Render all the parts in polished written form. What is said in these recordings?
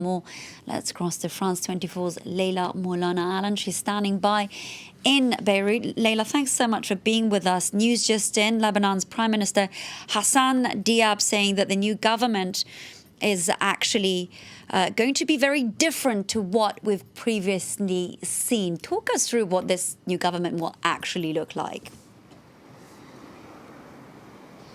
More. Let's cross to France 24's Leila Moulana Alan. She's standing by in Beirut. Leila, thanks so much for being with us. News just in, Lebanon's Prime Minister Hassan Diab saying that the new government is actually going to be very different to what we've previously seen. Talk us through what this new government will actually look like.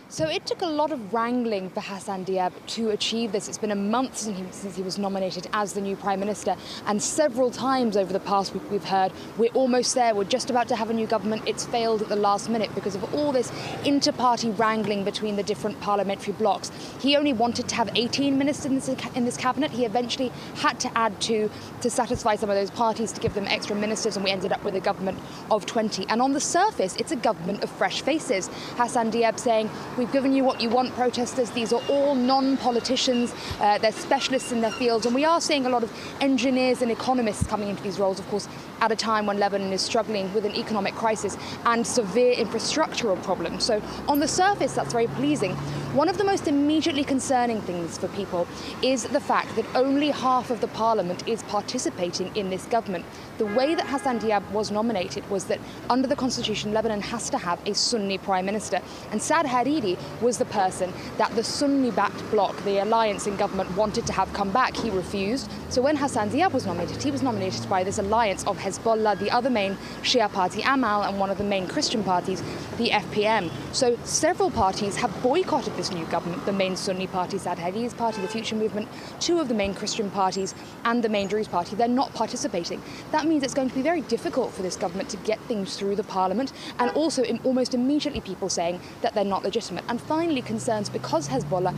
So it took a lot of wrangling for Hassan Diab to achieve this. It's been a month since he was nominated as the new Prime Minister, and several times over the past week we've heard we're almost there, we're just about to have a new government. It's failed at the last minute because of all this inter-party wrangling between the different parliamentary blocs. He only wanted to have 18 ministers in this cabinet. He eventually had to add to satisfy some of those parties to give them extra ministers, and we ended up with a government of 20. And on the surface, it's a government of fresh faces. Hassan Diab saying, "We've given you what you want, protesters. These are all non-politicians. They're specialists in their fields." And we are seeing a lot of engineers and economists coming into these roles, of course, at a time when Lebanon is struggling with an economic crisis and severe infrastructural problems. So on the surface, that's very pleasing. One of the most immediately concerning things for people is the fact that only half of the parliament is participating in this government. The way that Hassan Diab was nominated was that under the constitution, Lebanon has to have a Sunni prime minister. And Saad Hariri was the person that the Sunni-backed bloc, the alliance in government, wanted to have come back. He refused. So when Hassan Diab was nominated, he was nominated by this alliance of Hezbollah, the other main Shia party, Amal, and one of the main Christian parties, the FPM. So several parties have boycotted this new government. The main Sunni party, Saad Hariri's party, the Future Movement, two of the main Christian parties, and the main Druze party, they're not participating. That means it's going to be very difficult for this government to get things through the parliament, and also almost immediately people saying that they're not legitimate. And finally, concerns because Hezbollah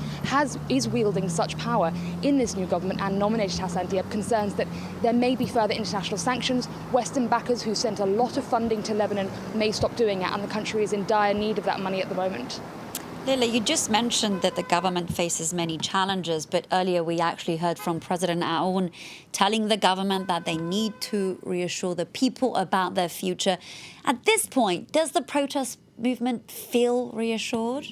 is wielding such power in this new government and nominated Hassan Diab, concerns that there may be further international sanctions. Western backers who sent a lot of funding to Lebanon may stop doing it, and the country is in dire need of that money at the moment. Leila, you just mentioned that the government faces many challenges, but earlier we actually heard from President Aoun telling the government that they need to reassure the people about their future. At this point, does the protest movement feel reassured?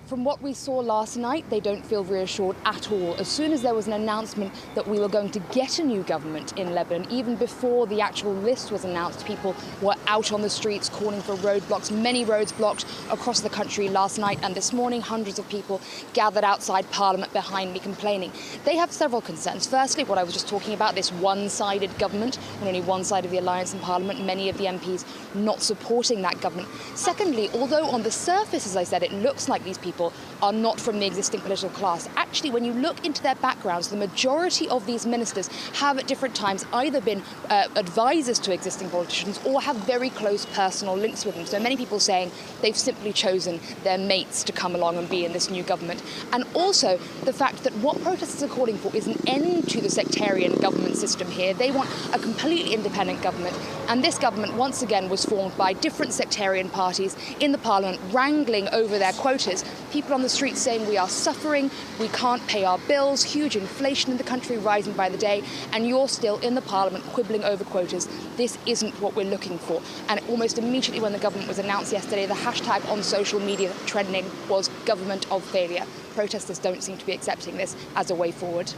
From what we saw last night, they don't feel reassured at all. As soon as there was an announcement that we were going to get a new government in Lebanon, even before the actual list was announced, people were out on the streets calling for roadblocks. Many roads blocked across the country last night, and this morning hundreds of people gathered outside Parliament behind me complaining. They have several concerns. Firstly, what I was just talking about, this one-sided government, on only one side of the alliance in Parliament, many of the MPs not supporting that government. Secondly, although on the surface, as I said, it looks like these people are not from the existing political class, actually, when you look into their backgrounds, the majority of these ministers have at different times either been advisors to existing politicians or have very close personal links with them. So many people saying they've simply chosen their mates to come along and be in this new government. And also the fact that what protesters are calling for is an end to the sectarian government system here. They want a completely independent government. And this government, once again, was formed by different sectarian parties in the parliament, wrangling over their quotas. People on the streets saying we are suffering, we can't pay our bills, huge inflation in the country rising by the day, and you're still in the parliament quibbling over quotas. This isn't what we're looking for. And almost immediately when the government was announced yesterday, the hashtag on social media trending was government of failure. Protesters don't seem to be accepting this as a way forward.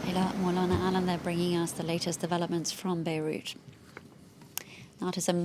Leila Moulana Alan, they're bringing us the latest developments from Beirut. Now to some